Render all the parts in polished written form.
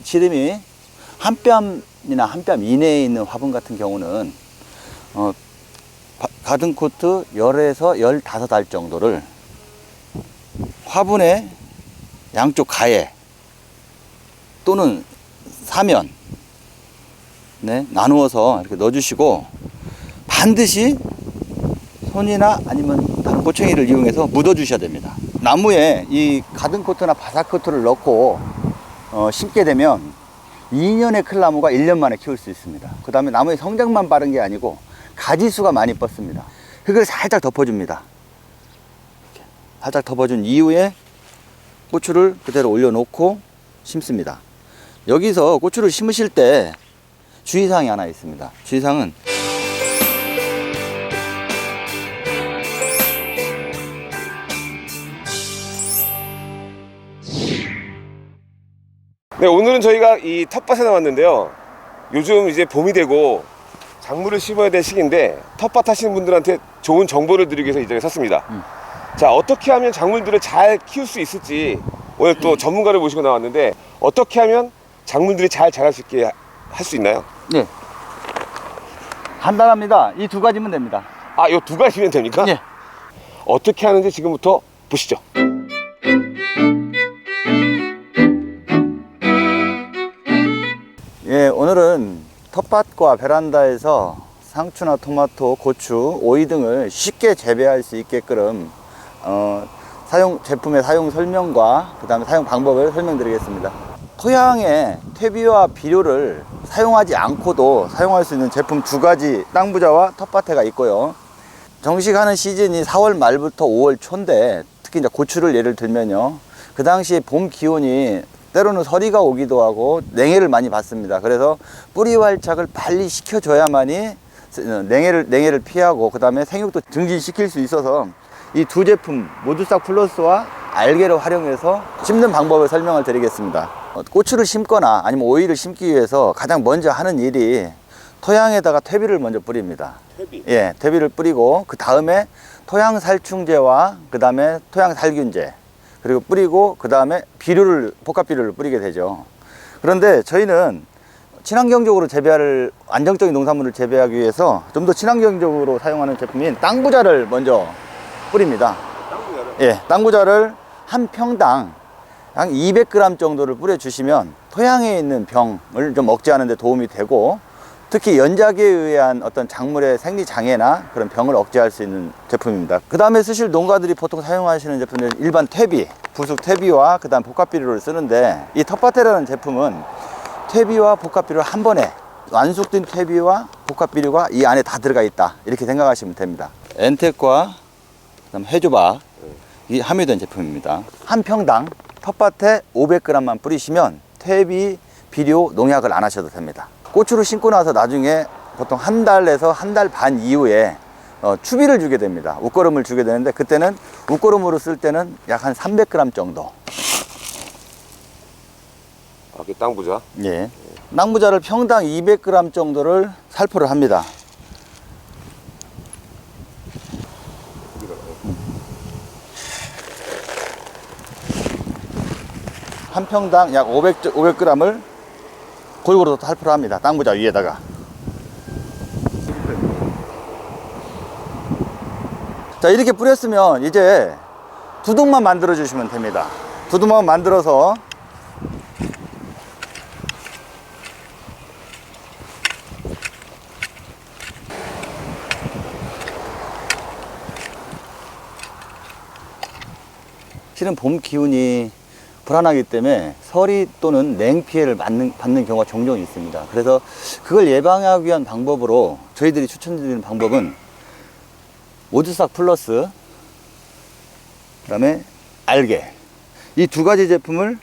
지름이 한 뼘이나 한 뼘 이내에 있는 화분 같은 경우는 가든코트 10에서 15알 정도를 화분의 양쪽 가에 또는 사면 나누어서 이렇게 넣어주시고, 반드시 손이나 아니면 다른 꼬챙이를 이용해서 묻어 주셔야 됩니다. 나무에 이 가든코트나 바사코트를 넣고 심게 되면 2년의 클나무가 1년 만에 키울 수 있습니다. 그 다음에 나무의 성장만 빠른 게 아니고 가지수가 많이 뻗습니다. 흙을 살짝 덮어줍니다. 이렇게 살짝 덮어준 이후에 고추를 그대로 올려놓고 심습니다. 여기서 고추를 심으실 때 주의사항이 하나 있습니다. 주의사항은 네, 오늘은 저희가 이 텃밭에 나왔는데요. 요즘 이제 봄이 되고 작물을 심어야 될 시기인데 텃밭 하시는 분들한테 좋은 정보를 드리기 위해서 이 자리에 섰습니다. 자, 어떻게 하면 작물들을 잘 키울 수 있을지 오늘 또 전문가를 모시고 나왔는데, 어떻게 하면 작물들이 잘 자랄 수 있게 할 수 있나요? 네, 간단합니다. 이 두 가지면 됩니다. 아, 요 두 가지면 됩니까? 네. 어떻게 하는지 지금부터 보시죠. 예, 오늘은 텃밭과 베란다에서 상추나 토마토, 고추, 오이 등을 쉽게 재배할 수 있게끔 제품의 사용 설명과 그 다음에 사용 방법을 설명드리겠습니다. 토양에 퇴비와 비료를 사용하지 않고도 사용할 수 있는 제품 두 가지, 땅부자와 텃밭에가 있고요. 정식하는 시즌이 4월 말부터 5월 초인데, 특히 이제 고추를 예를 들면요, 그 당시에 봄 기온이 때로는 서리가 오기도 하고 냉해를 많이 받습니다. 그래서 뿌리 활착을 빨리 시켜줘야만이 냉해를 피하고 그 다음에 생육도 증진시킬 수 있어서 이 두 제품 모두싹 플러스와 알게를 활용해서 심는 방법을 설명을 드리겠습니다. 고추를 심거나 아니면 오이를 심기 위해서 가장 먼저 하는 일이 토양에다가 퇴비를 먼저 뿌립니다. 퇴비? 예, 퇴비를 뿌리고 그 다음에 토양 살충제와 그 다음에 토양 살균제 그리고 뿌리고 그 다음에 복합 비료를 뿌리게 되죠. 그런데 저희는 친환경적으로 재배할 안정적인 농산물을 재배하기 위해서 좀 더 친환경적으로 사용하는 제품인 땅부자를 먼저 뿌립니다. 땅부자를? 예, 땅부자를 한 평당 한 200g 정도를 뿌려주시면 토양에 있는 병을 좀 억제하는 데 도움이 되고, 특히 연작에 의한 어떤 작물의 생리장애나 그런 병을 억제할 수 있는 제품입니다. 그 다음에 쓰실 농가들이 보통 사용하시는 제품은 일반 퇴비, 부숙 퇴비와 그 다음 복합비료를 쓰는데, 이 텃밭에라는 제품은 퇴비와 복합비료를 한 번에, 완숙된 퇴비와 복합비료가 이 안에 다 들어가 있다, 이렇게 생각하시면 됩니다. 엔텍과 그다음 해조박이 함유된 제품입니다. 한 평당 텃밭에 500g만 뿌리시면 퇴비, 비료, 농약을 안 하셔도 됩니다. 고추를 심고 나서 나중에 보통 한 달에서 한 달 반 이후에 추비를 주게 됩니다. 웃거름을 주게 되는데, 그때는 웃거름으로 쓸 때는 약 한 300g 정도. 아, 그 땅부자? 예. 땅부자를 평당 200g 정도를 살포를 합니다. 한 평당 약 500g을 골고루 살포를 합니다. 땅부자 위에다가. 자, 이렇게 뿌렸으면 이제 두둑만 만들어 주시면 됩니다. 두둑만 만들어서 실은 봄 기운이 불안하기 때문에 서리 또는 냉 피해를 받는 경우가 종종 있습니다. 그래서 그걸 예방하기 위한 방법으로 저희들이 추천드리는 방법은 모두싹 플러스, 그 다음에 알게, 이 두 가지 제품을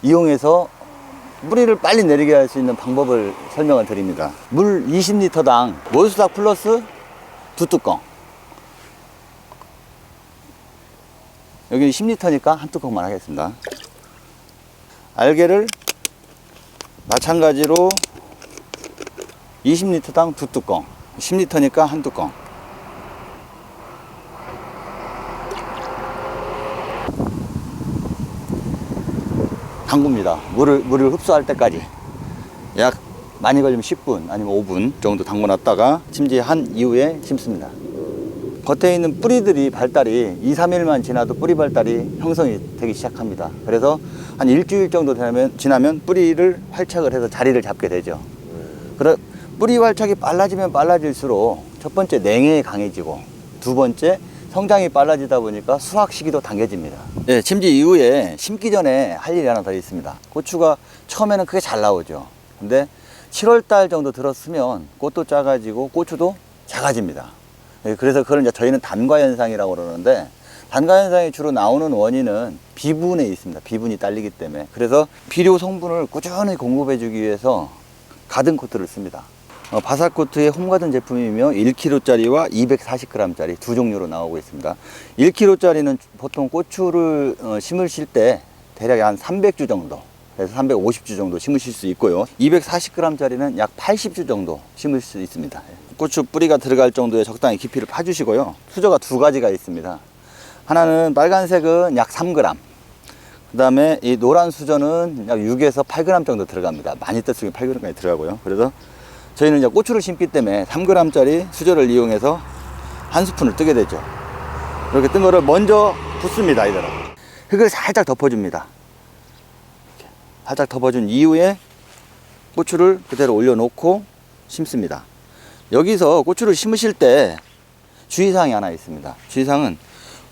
이용해서 뿌리를 빨리 내리게 할 수 있는 방법을 설명을 드립니다. 물 20리터당 모두싹 플러스 2뚜껑, 여기는 10리터니까 한 뚜껑만 하겠습니다. 알게를 마찬가지로 20리터당 2뚜껑, 10리터니까 한 뚜껑. 담굽니다. 물을 흡수할 때까지. 약 많이 걸리면 10분 아니면 5분 정도 담궈놨다가 침지한 이후에 심습니다. 겉에 있는 뿌리들이 발달이 2, 3일만 지나도 뿌리 발달이 형성이 되기 시작합니다. 그래서 한 일주일 정도 지나면 뿌리를 활착을 해서 자리를 잡게 되죠. 뿌리 활착이 빨라지면 빨라질수록 첫 번째 냉해에 강해지고 두 번째 성장이 빨라지다 보니까 수확 시기도 당겨집니다. 네, 침지 이후에 심기 전에 할 일이 하나 더 있습니다. 고추가 처음에는 크게 잘 나오죠. 근데 7월 달 정도 들었으면 꽃도 작아지고 고추도 작아집니다. 네, 그래서 그걸 이제 저희는 단과 현상이라고 그러는데, 단과 현상이 주로 나오는 원인은 비분에 있습니다. 비분이 딸리기 때문에. 그래서 비료 성분을 꾸준히 공급해 주기 위해서 가든 코트를 씁니다. 바사코트의 홈가든 제품이며 1kg짜리와 240g짜리 두 종류로 나오고 있습니다. 1kg짜리는 보통 고추를 심으실 때 대략 한 300주 정도, 그래서 350주 정도 심으실 수 있고요. 240g짜리는 약 80주 정도 심을 수 있습니다. 고추 뿌리가 들어갈 정도의 적당히 깊이를 파주시고요. 수저가 두 가지가 있습니다. 하나는 빨간색은 약 3g, 그 다음에 이 노란 수저는 약 6에서 8g 정도 들어갑니다. 많이 떴으면 8g까지 들어가고요. 그래서 저희는 이제 고추를 심기 때문에 3g짜리 수저를 이용해서 한 스푼을 뜨게 되죠. 이렇게 뜬 거를 먼저 붓습니다. 이대로 흙을 살짝 덮어줍니다. 이렇게 살짝 덮어준 이후에 고추를 그대로 올려놓고 심습니다. 여기서 고추를 심으실 때 주의사항이 하나 있습니다. 주의사항은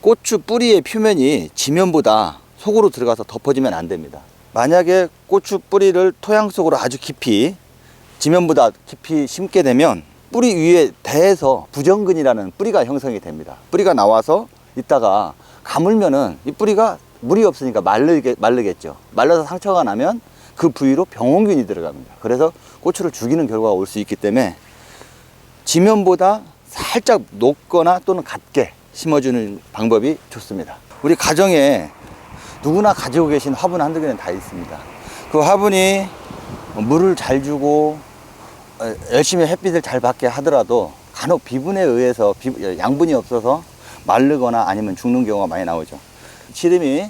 고추 뿌리의 표면이 지면보다 속으로 들어가서 덮어지면 안 됩니다. 만약에 고추 뿌리를 토양 속으로 아주 깊이, 지면보다 깊이 심게 되면 뿌리 위에 대해서 부정근이라는 뿌리가 형성이 됩니다. 뿌리가 나와서 있다가 가물면은 이 뿌리가 물이 없으니까 마르겠죠. 말라서 상처가 나면 그 부위로 병원균이 들어갑니다. 그래서 고추를 죽이는 결과가 올 수 있기 때문에 지면보다 살짝 높거나 또는 같게 심어주는 방법이 좋습니다. 우리 가정에 누구나 가지고 계신 화분 한두 개는 다 있습니다. 그 화분이 물을 잘 주고 열심히 햇빛을 잘 받게 하더라도 간혹 비분에 의해서 양분이 없어서 마르거나 아니면 죽는 경우가 많이 나오죠. 지름이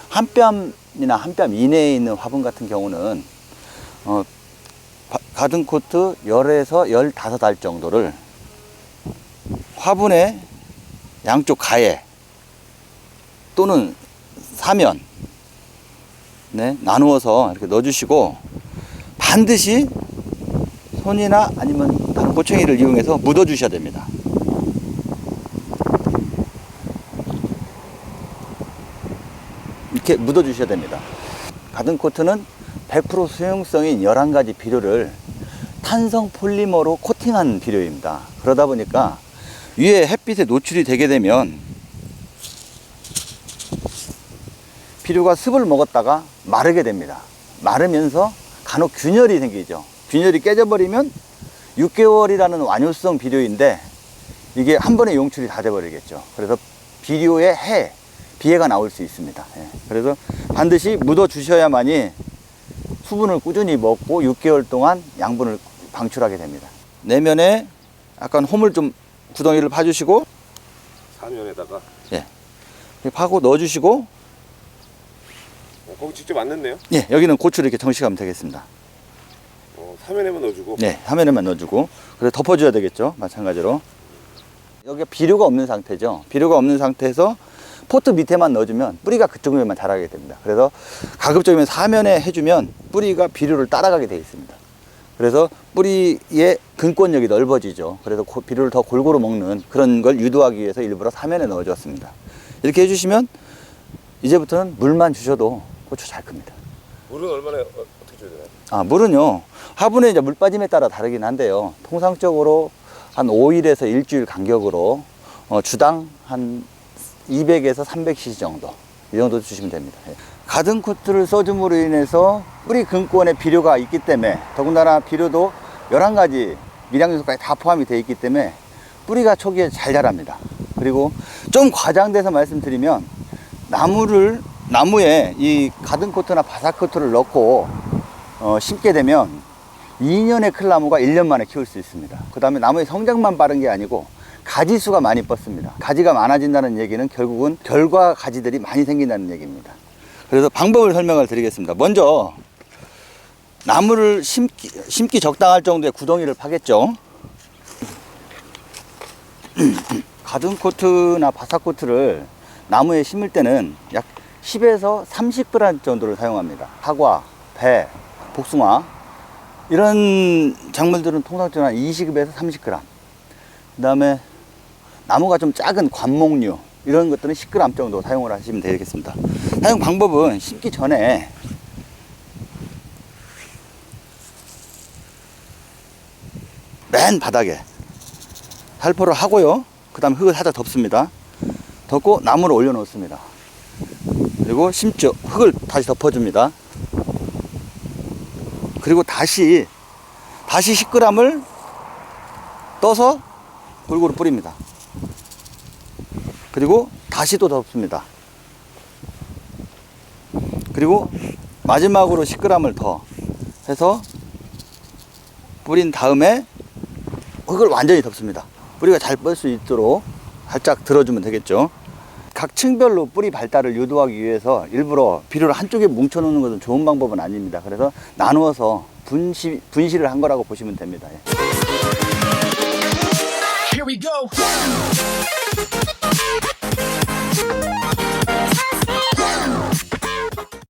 한 뼘이나 한 뼘 이내에 있는 화분 같은 경우는 가든코트 10에서 15알 정도를 화분의 양쪽 가에 또는 사면 나누어서 이렇게 넣어주시고, 반드시 손이나 아니면 고챙이를 이용해서 묻어 주셔야 됩니다. 이렇게 묻어 주셔야 됩니다. 가든코트는 100% 수용성인 11가지 비료를 탄성 폴리머로 코팅한 비료입니다. 그러다 보니까 위에 햇빛에 노출이 되게 되면 비료가 습을 먹었다가 마르게 됩니다. 마르면서 간혹 균열이 생기죠. 균열이 깨져버리면 6개월이라는 완효성 비료인데 이게 한 번에 용출이 다 돼버리겠죠. 그래서 비료에 비해가 나올 수 있습니다. 그래서 반드시 묻어 주셔야만이 수분을 꾸준히 먹고 6개월 동안 양분을 방출하게 됩니다. 내면에 약간 홈을 좀 구덩이를 파주시고, 사면에다가 이렇게 파고 넣어주시고, 거기 직접 안 넣네요. 여기는 고추를 이렇게 정식하면 되겠습니다. 사면에만 넣어주고. 화면에만 넣어주고, 그래서 덮어줘야 되겠죠. 마찬가지로 여기가 비료가 없는 상태죠. 비료가 없는 상태에서 포트 밑에만 넣어주면 뿌리가 그쪽에만 자라게 됩니다. 그래서 가급적이면 사면에 해주면 뿌리가 비료를 따라가게 되어 있습니다. 그래서 뿌리의 근권력이 넓어지죠. 그래서 비료를 더 골고루 먹는 그런 걸 유도하기 위해서 일부러 사면에 넣어줬습니다. 이렇게 해주시면 이제부터는 물만 주셔도 고추 잘 큽니다. 물은 얼마나 어떻게 줘야 되나요? 물은요, 화분에 이제 물 빠짐에 따라 다르긴 한데요, 통상적으로 한 5일에서 일주일 간격으로 주당 한 200에서 300cc 정도, 이 정도 주시면 됩니다. 가든코트를 써줌으로 인해서 뿌리 근권에 비료가 있기 때문에, 더군다나 비료도 11가지 미량요소까지 다 포함이 되어 있기 때문에 뿌리가 초기에 잘 자랍니다. 그리고 좀 과장돼서 말씀드리면, 나무에 이 가든코트나 바사코트를 넣고 심게 되면 2년에 클 나무가 1년 만에 키울 수 있습니다. 그 다음에 나무의 성장만 빠른 게 아니고 가지수가 많이 뻗습니다. 가지가 많아진다는 얘기는 결국은 결과 가지들이 많이 생긴다는 얘기입니다. 그래서 방법을 설명을 드리겠습니다. 먼저 나무를 심기 적당할 정도의 구덩이를 파겠죠. 가든 코트나 바삭 코트를 나무에 심을 때는 약 10에서 30g 정도를 사용합니다. 사과, 배, 복숭아 이런 작물들은 통상적으로 한 20에서 30g. 그 다음에 나무가 좀 작은 관목류 이런 것들은 10g 정도 사용을 하시면 되겠습니다. 사용 방법은 심기 전에 맨 바닥에 살포를 하고요. 그 다음에 흙을 살짝 덮습니다. 덮고 나무를 올려 놓습니다. 그리고 심죠. 흙을 다시 덮어줍니다. 그리고 다시 10g을 떠서 골고루 뿌립니다. 그리고 다시 또 덮습니다. 그리고 마지막으로 10g을 더 해서 뿌린 다음에 흙을 완전히 덮습니다. 뿌리가 잘 뻗을 수 있도록 살짝 들어주면 되겠죠. 각 층별로 뿌리 발달을 유도하기 위해서 일부러 비료를 한쪽에 뭉쳐 놓는 것은 좋은 방법은 아닙니다. 그래서 나누어서 분실을 한 거라고 보시면 됩니다. Here we go.